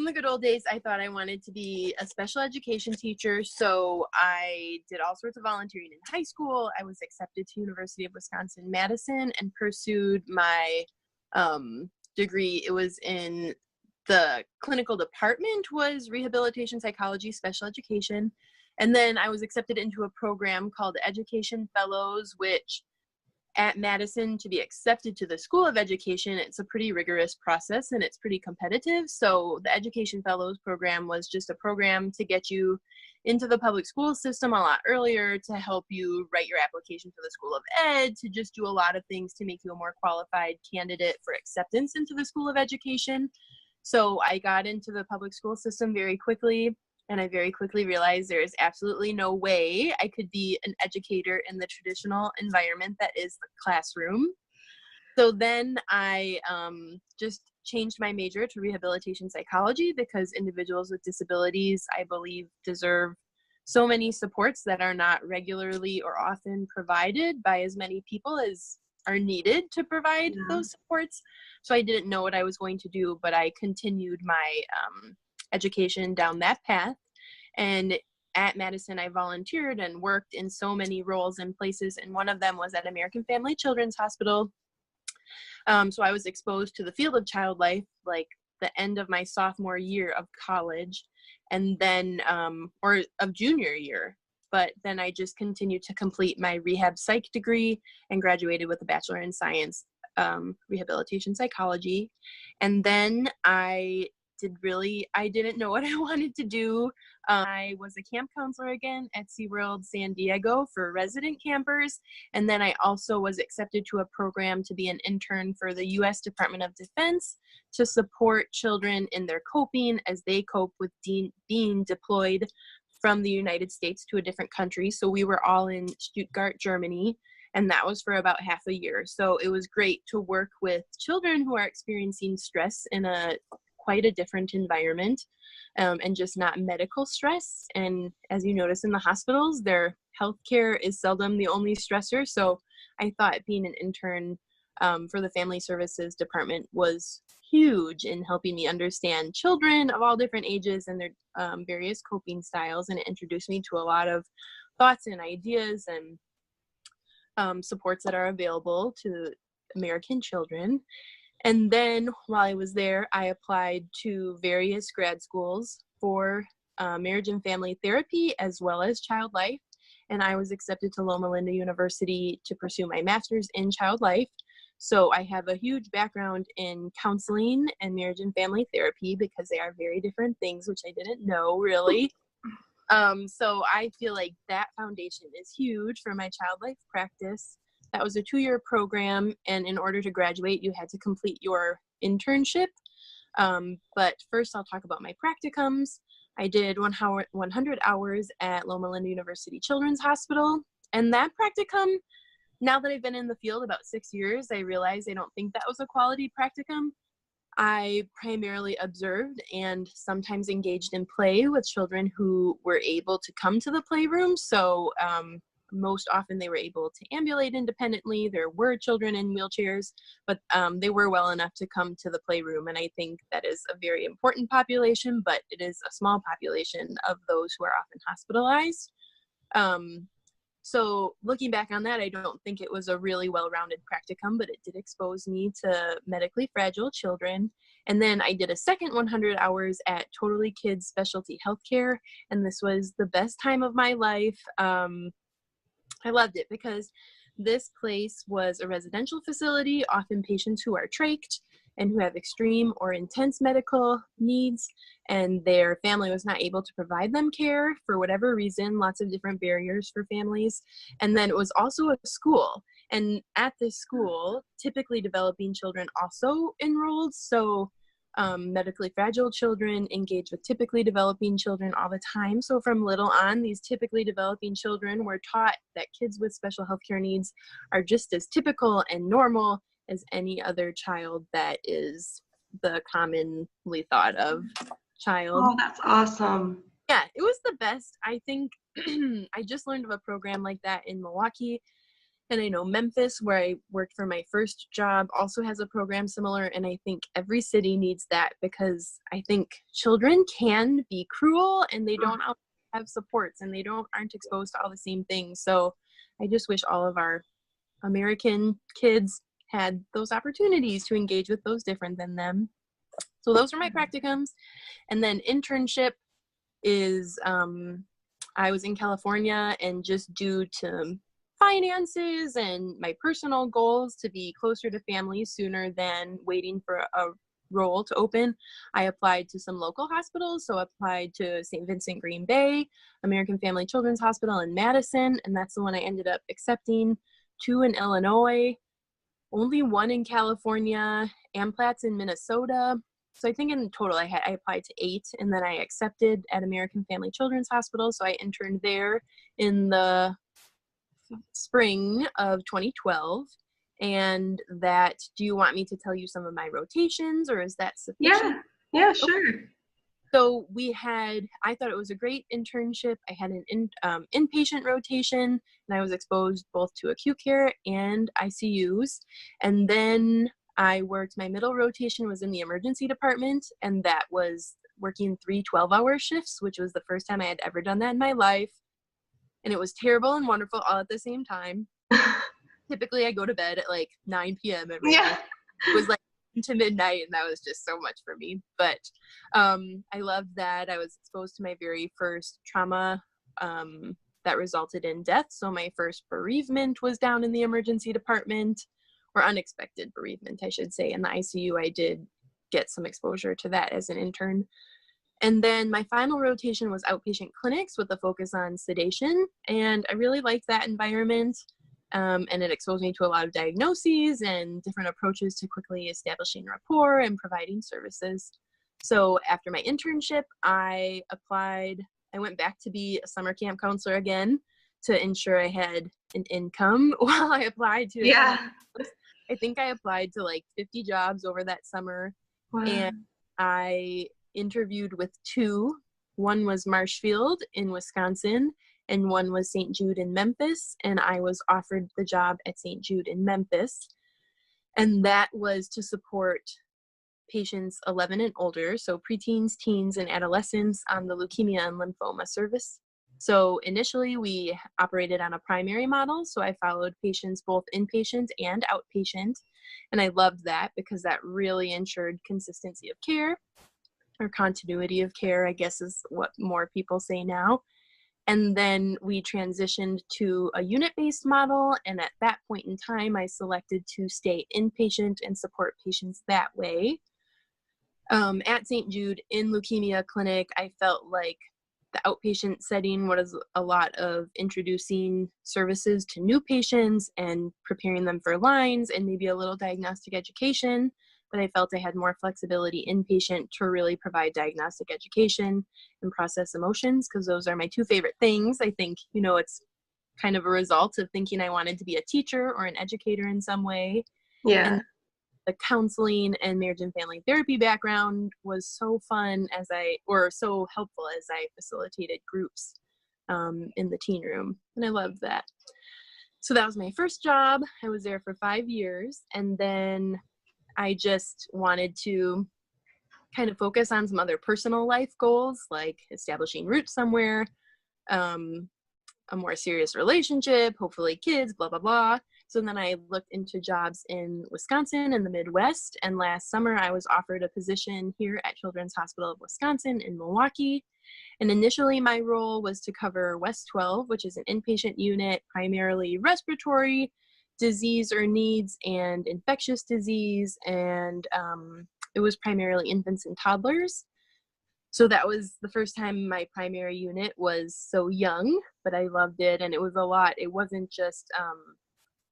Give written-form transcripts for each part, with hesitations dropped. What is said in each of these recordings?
the good old days, I thought I wanted to be a special education teacher, so I did all sorts of volunteering in high school. I was accepted to University of Wisconsin-Madison and pursued my degree. It was in the clinical department, was rehabilitation psychology, special education. And then I was accepted into a program called Education Fellows, which at Madison, to be accepted to the School of Education, it's a pretty rigorous process and it's pretty competitive. So the Education Fellows program was just a program to get you into the public school system a lot earlier, to help you write your application for the School of Ed, to just do a lot of things to make you a more qualified candidate for acceptance into the School of Education. So I got into the public school system very quickly. And I very quickly realized there is absolutely no way I could be an educator in the traditional environment that is the classroom. So then I just changed my major to rehabilitation psychology, because individuals with disabilities, I believe, deserve so many supports that are not regularly or often provided by as many people as are needed to provide those supports. So I didn't know what I was going to do, but I continued my education down that path. And at Madison, I volunteered and worked in so many roles and places, and one of them was at American Family Children's Hospital. So I was exposed to the field of child life like the end of my sophomore year of college, and then or of junior year. But then I just continued to complete my rehab psych degree and graduated with a Bachelor in Science, rehabilitation psychology. And then I didn't know what I wanted to do. I was a camp counselor again at SeaWorld San Diego for resident campers. And then I also was accepted to a program to be an intern for the U.S. Department of Defense to support children in their coping as they cope with being deployed from the United States to a different country. So we were all in Stuttgart, Germany, and that was for about half a year. So it was great to work with children who are experiencing stress in quite a different environment, and just not medical stress. And as you notice in the hospitals, their healthcare is seldom the only stressor. So I thought being an intern for the Family Services Department was huge in helping me understand children of all different ages and their various coping styles. And it introduced me to a lot of thoughts and ideas and supports that are available to American children. And then while I was there, I applied to various grad schools for marriage and family therapy as well as child life. And I was accepted to Loma Linda University to pursue my master's in child life. So I have a huge background in counseling and marriage and family therapy, because they are very different things, which I didn't know really. So I feel like that foundation is huge for my child life practice. That was a 2-year program, and in order to graduate, you had to complete your internship. But first, I'll talk about my practicums. I did 100 hours at Loma Linda University Children's Hospital, and that practicum, now that I've been in the field about 6 years, I realize I don't think that was a quality practicum. I primarily observed and sometimes engaged in play with children who were able to come to the playroom. So most often they were able to ambulate independently. There were children in wheelchairs, but they were well enough to come to the playroom. And I think that is a very important population, but it is a small population of those who are often hospitalized. So looking back on that, I don't think it was a really well-rounded practicum, but it did expose me to medically fragile children. And then I did a second 100 hours at Totally Kids Specialty Healthcare, and this was the best time of my life. I loved it because this place was a residential facility, often patients who are trached and who have extreme or intense medical needs, and their family was not able to provide them care for whatever reason, lots of different barriers for families. And then it was also a school. And at this school, typically developing children also enrolled. So medically fragile children engage with typically developing children all the time. So from little on, these typically developing children were taught that kids with special healthcare needs are just as typical and normal as any other child that is the commonly thought of child. Oh, that's awesome. Yeah, it was the best. I think I just learned of a program like that in Milwaukee, And I know Memphis, where I worked for my first job, also has a program similar. And I think every city needs that, because I think children can be cruel and they don't always have supports, and they aren't exposed to all the same things. So I just wish all of our American kids had those opportunities to engage with those different than them. So those are my practicums. And then internship is, I was in California, and just due to finances and my personal goals to be closer to family sooner than waiting for a role to open, I applied to some local hospitals. So I applied to St. Vincent Green Bay, American Family Children's Hospital in Madison, and that's the one I ended up accepting. 2 in Illinois, only 1 in California, Amplatz in Minnesota. So I think in total I applied to 8, and then I accepted at American Family Children's Hospital. So I interned there in the spring of 2012. And that, do you want me to tell you some of my rotations, or is that sufficient? Yeah, sure. Okay. So I thought it was a great internship. I had an inpatient rotation, and I was exposed both to acute care and ICUs. And then my middle rotation was in the emergency department, and that was working 3 12-hour shifts, which was the first time I had ever done that in my life. And it was terrible and wonderful all at the same time. Typically I go to bed at like 9 p.m. every night. It was like to midnight, and that was just so much for me. But I loved that. I was exposed to my very first trauma that resulted in death. So my first bereavement was down in the emergency department, or unexpected bereavement, I should say. In the ICU, I did get some exposure to that as an intern. And then my final rotation was outpatient clinics with a focus on sedation. And I really liked that environment. And it exposed me to a lot of diagnoses and different approaches to quickly establishing rapport and providing services. So after my internship, I went back to be a summer camp counselor again to ensure I had an income while I applied to I think I applied to like 50 jobs over that summer. Wow. And I interviewed with 2. One was Marshfield in Wisconsin, and one was St. Jude in Memphis, and I was offered the job at St. Jude in Memphis. And that was to support patients 11 and older, so preteens, teens, and adolescents on the leukemia and lymphoma service. So initially we operated on a primary model, so I followed patients both inpatient and outpatient, and I loved that because that really ensured consistency of care, or continuity of care, I guess is what more people say now. And then we transitioned to a unit-based model, and at that point in time, I selected to stay inpatient and support patients that way. At St. Jude in leukemia clinic, I felt like the outpatient setting was a lot of introducing services to new patients and preparing them for lines and maybe a little diagnostic education. But I felt I had more flexibility inpatient to really provide diagnostic education and process emotions, because those are my 2 favorite things. I think, it's kind of a result of thinking I wanted to be a teacher or an educator in some way. Yeah. And the counseling and marriage and family therapy background was so fun so helpful as I facilitated groups in the teen room. And I loved that. So that was my first job. I was there for 5 years. And then I just wanted to kind of focus on some other personal life goals, like establishing roots somewhere, a more serious relationship, hopefully kids, blah, blah, blah. So then I looked into jobs in Wisconsin and the Midwest. And last summer I was offered a position here at Children's Hospital of Wisconsin in Milwaukee. And initially my role was to cover West 12, which is an inpatient unit, primarily respiratory disease or needs and infectious disease, and it was primarily infants and toddlers. So that was the first time my primary unit was so young, but I loved it, and it was a lot. It wasn't just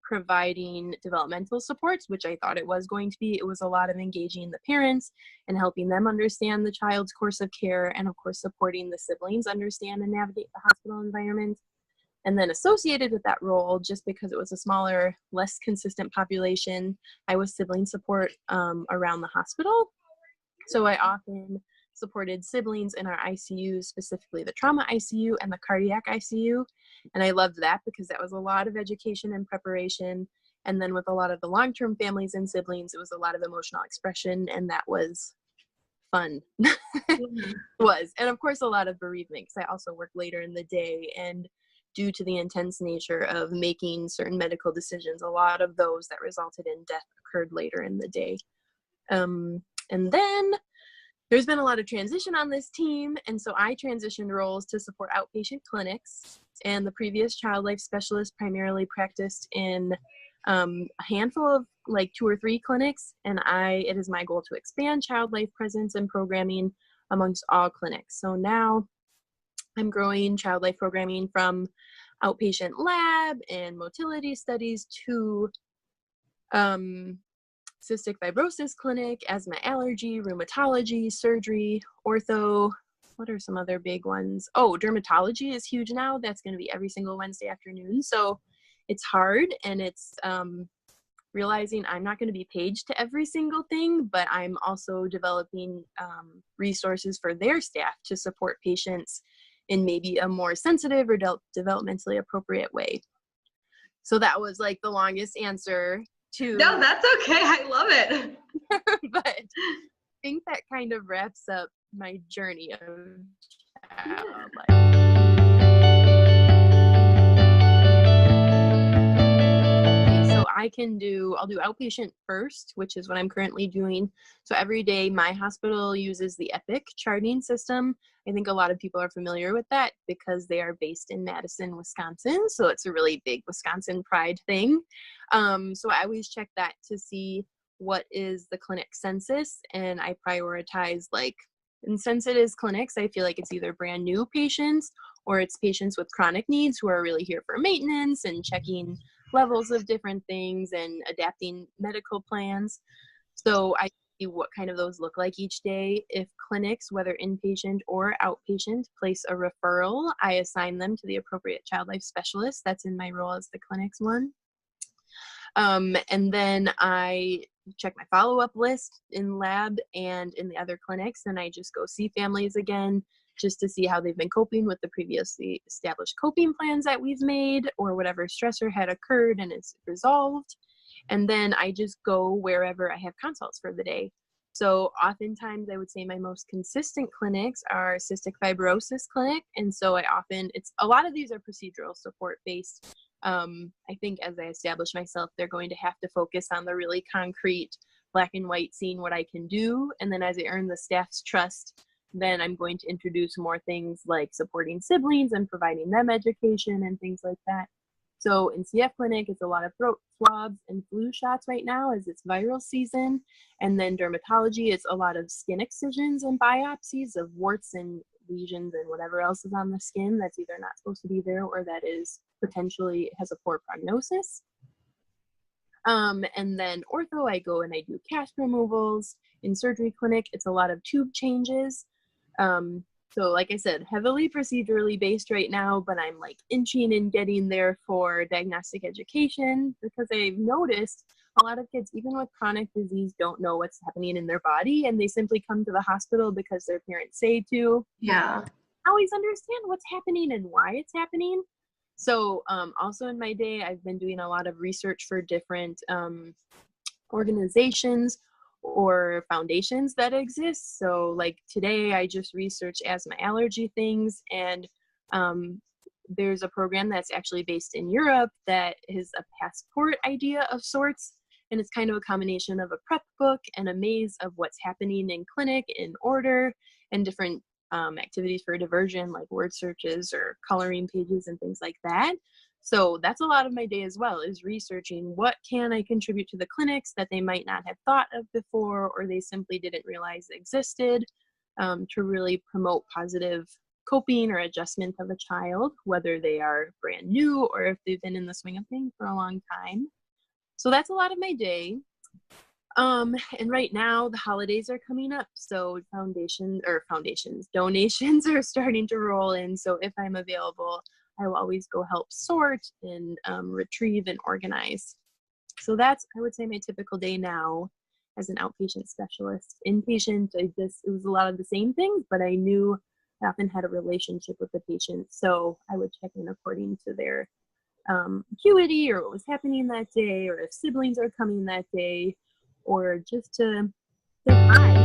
providing developmental supports, which I thought it was going to be. It was a lot of engaging the parents and helping them understand the child's course of care, and of course supporting the siblings understand and navigate the hospital environment. And then associated with that role, just because it was a smaller, less consistent population, I was sibling support around the hospital. So I often supported siblings in our ICU, specifically the trauma ICU and the cardiac ICU. And I loved that because that was a lot of education and preparation. And then with a lot of the long-term families and siblings, it was a lot of emotional expression, and that was fun. Mhm. Was. And of course, a lot of bereavement, because I also work later in the day, and due to the intense nature of making certain medical decisions, a lot of those that resulted in death occurred later in the day. And then there's been a lot of transition on this team, and so I transitioned roles to support outpatient clinics, and the previous child life specialist primarily practiced in a handful of like 2 or 3 clinics, and it is my goal to expand child life presence and programming amongst all clinics. So now I'm growing child life programming from outpatient lab and motility studies to cystic fibrosis clinic, asthma allergy, rheumatology, surgery, ortho. What are some other big ones? Oh, dermatology is huge now. That's going to be every single Wednesday afternoon. So it's hard, and it's realizing I'm not going to be paged to every single thing, but I'm also developing resources for their staff to support patients in maybe a more sensitive or developmentally appropriate way. So that was like the longest answer to. No, that's okay. I love it. But I think that kind of wraps up my journey of child life. So I'll do outpatient first, which is what I'm currently doing. So every day my hospital uses the Epic charting system. I think a lot of people are familiar with that because they are based in Madison, Wisconsin. So it's a really big Wisconsin pride thing. So I always check that to see what is the clinic census, and I prioritize and since it is clinics, I feel like it's either brand new patients or it's patients with chronic needs who are really here for maintenance and checking levels of different things and adapting medical plans. So I see what kind of those look like each day. If clinics, whether inpatient or outpatient, place a referral, I assign them to the appropriate child life specialist. That's in my role as the clinics one. And then I check my follow-up list in lab and in the other clinics, and I just go see families again just to see how they've been coping with the previously established coping plans that we've made, or whatever stressor had occurred and is resolved. And then I just go wherever I have consults for the day. So oftentimes I would say my most consistent clinics are cystic fibrosis clinic. And so a lot of these are procedural support based. I think as I establish myself, they're going to have to focus on the really concrete black and white, seeing what I can do. And then as I earn the staff's trust, then I'm going to introduce more things like supporting siblings and providing them education and things like that. So in CF clinic, it's a lot of throat swabs and flu shots right now as it's viral season. And then dermatology, it's a lot of skin excisions and biopsies of warts and lesions and whatever else is on the skin that's either not supposed to be there or that is potentially has a poor prognosis. And then ortho, I go and I do cast removals. In surgery clinic, it's a lot of tube changes. So like I said, heavily procedurally based right now, but I'm like inching and getting there for diagnostic education, because I've noticed a lot of kids, even with chronic disease, don't know what's happening in their body, and they simply come to the hospital because their parents say to. Yeah. Always understand what's happening and why it's happening. So also in my day, I've been doing a lot of research for different organizations or foundations that exist. So like today I just researched asthma allergy things, and there's a program that's actually based in Europe that is a passport idea of sorts, and it's kind of a combination of a prep book and a maze of what's happening in clinic in order, and different activities for diversion like word searches or coloring pages and things like that. So that's a lot of my day as well, is researching what can I contribute to the clinics that they might not have thought of before, or they simply didn't realize existed, to really promote positive coping or adjustment of a child, whether they are brand new or if they've been in the swing of things for a long time. So that's a lot of my day. And right now the holidays are coming up, so donations are starting to roll in. So if I'm available, I will always go help sort and retrieve and organize. So that's, I would say, my typical day now as an outpatient specialist. Inpatient, it was a lot of the same things, but I knew often had a relationship with the patient, so I would check in according to their acuity or what was happening that day, or if siblings are coming that day, or just to say hi.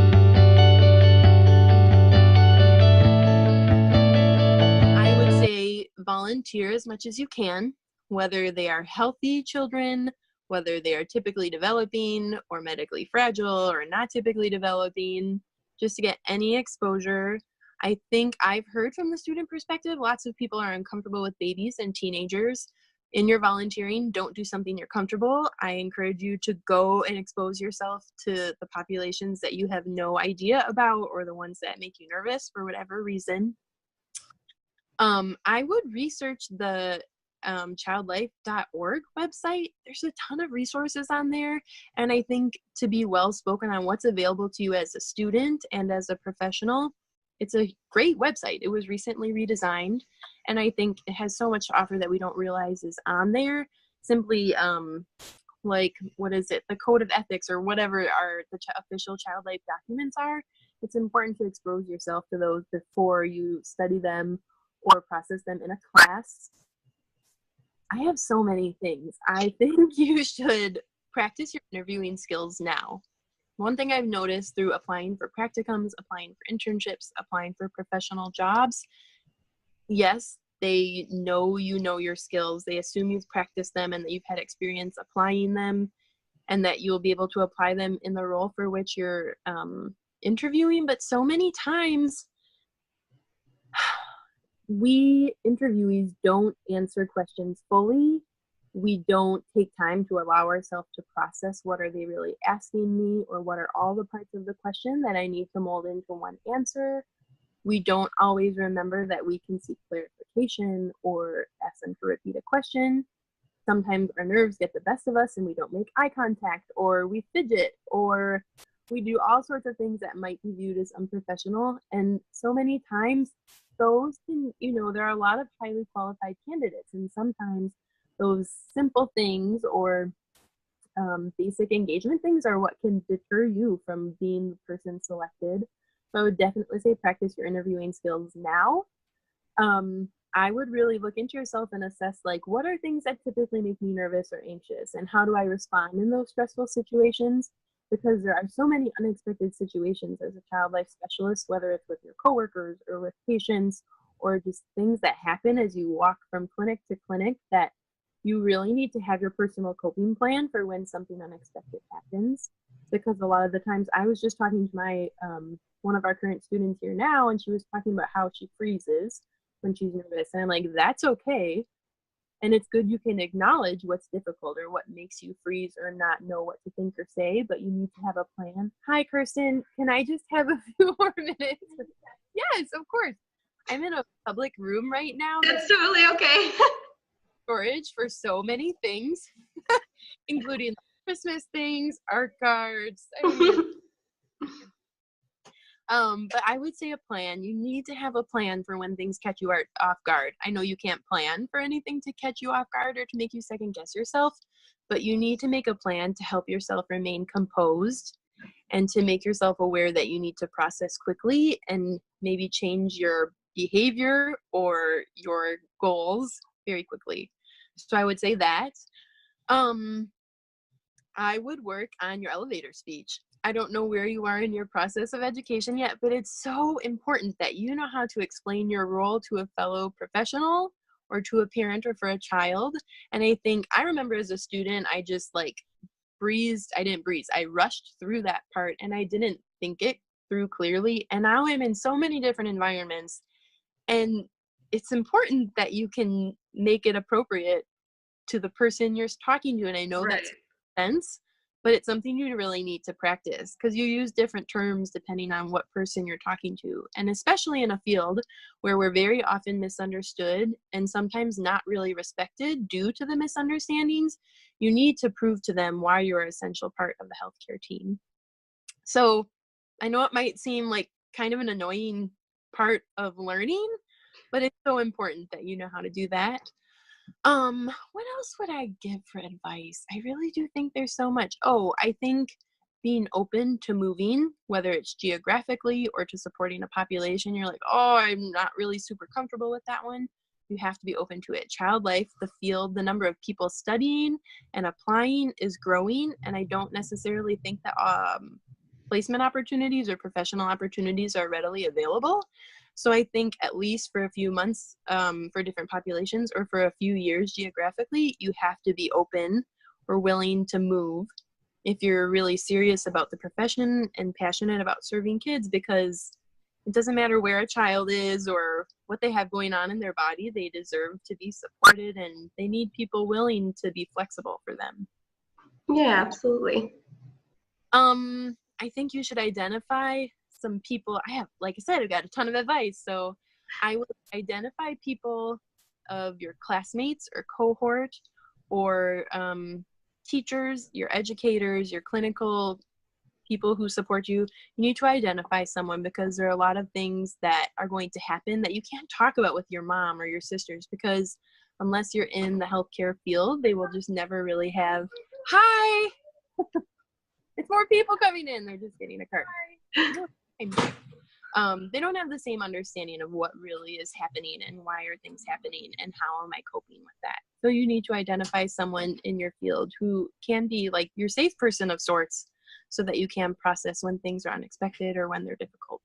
I would say volunteer as much as you can, whether they are healthy children, whether they are typically developing or medically fragile or not typically developing, just to get any exposure. I think I've heard from the student perspective, lots of people are uncomfortable with babies and teenagers. In your volunteering, don't do something you're comfortable. I encourage you to go and expose yourself to the populations that you have no idea about, or the ones that make you nervous for whatever reason. I would research the childlife.org website. There's a ton of resources on there, and I think to be well spoken on what's available to you as a student and as a professional, it's a great website. It was recently redesigned, and I think it has so much to offer that we don't realize is on there. Simply like, what is it, the code of ethics or whatever the official child life documents are. It's important to expose yourself to those before you study them or process them in a class. I have so many things. I think you should practice your interviewing skills now. One thing I've noticed through applying for practicums, applying for internships, applying for professional jobs, yes, they know you know your skills. They assume you've practiced them and that you've had experience applying them, and that you'll be able to apply them in the role for which you're interviewing. But so many times, we interviewees don't answer questions fully. We don't take time to allow ourselves to process what are they really asking me, or what are all the parts of the question that I need to mold into one answer. We don't always remember that we can seek clarification or ask them to repeat a question. Sometimes our nerves get the best of us and we don't make eye contact, or we fidget, or we do all sorts of things that might be viewed as unprofessional. And so many times those can, there are a lot of highly qualified candidates, and sometimes those simple things or basic engagement things are what can deter you from being the person selected. So I would definitely say practice your interviewing skills now. I would really look into yourself and assess, like, what are things that typically make me nervous or anxious, and how do I respond in those stressful situations? Because there are so many unexpected situations as a child life specialist, whether it's with your coworkers or with patients, or just things that happen as you walk from clinic to clinic, that you really need to have your personal coping plan for when something unexpected happens. Because a lot of the times, I was just talking to my one of our current students here now, and she was talking about how she freezes when she's nervous, and I'm like, that's okay. And it's good you can acknowledge what's difficult or what makes you freeze or not know what to think or say, but you need to have a plan. Hi, Kirsten, can I just have a few more minutes? Yes, of course. I'm in a public room right now. That's totally okay. Storage for so many things, including Christmas things, art cards. But I would say a plan. You need to have a plan for when things catch you off guard. I know you can't plan for anything to catch you off guard or to make you second guess yourself, but you need to make a plan to help yourself remain composed and to make yourself aware that you need to process quickly and maybe change your behavior or your goals very quickly. So I would say that. I would work on your elevator speech. I don't know where you are in your process of education yet, but it's so important that you know how to explain your role to a fellow professional or to a parent or for a child. And I remember as a student, I just I rushed through that part and I didn't think it through clearly. And now I'm in so many different environments, and it's important that you can make it appropriate to the person you're talking to. And I know that's sense, but it's something you really need to practice, because you use different terms depending on what person you're talking to. And especially in a field where we're very often misunderstood and sometimes not really respected due to the misunderstandings, you need to prove to them why you're an essential part of the healthcare team. So I know it might seem like kind of an annoying part of learning, but it's so important that you know how to do that. What else would I give for advice? I really do think there's so much. I think being open to moving, whether it's geographically or to supporting a population. You're like, oh, I'm not really super comfortable with that one. You have to be open to it. Child life, the field, the number of people studying and applying is growing. And I don't necessarily think that placement opportunities or professional opportunities are readily available. So I think at least for a few months for different populations or for a few years geographically, you have to be open or willing to move if you're really serious about the profession and passionate about serving kids, because it doesn't matter where a child is or what they have going on in their body, they deserve to be supported and they need people willing to be flexible for them. Yeah, absolutely. I think you should identify some people. Like I said, I've got a ton of advice. So I would identify people of your classmates or cohort or teachers, your educators, your clinical people who support you. You need to identify someone, because there are a lot of things that are going to happen that you can't talk about with your mom or your sisters, because unless you're in the healthcare field, they will just never really have, hi, it's more people coming in. They're just getting a card. They don't have the same understanding of what really is happening and why are things happening and how am I coping with that. So you need to identify someone in your field who can be like your safe person of sorts, so that you can process when things are unexpected or when they're difficult.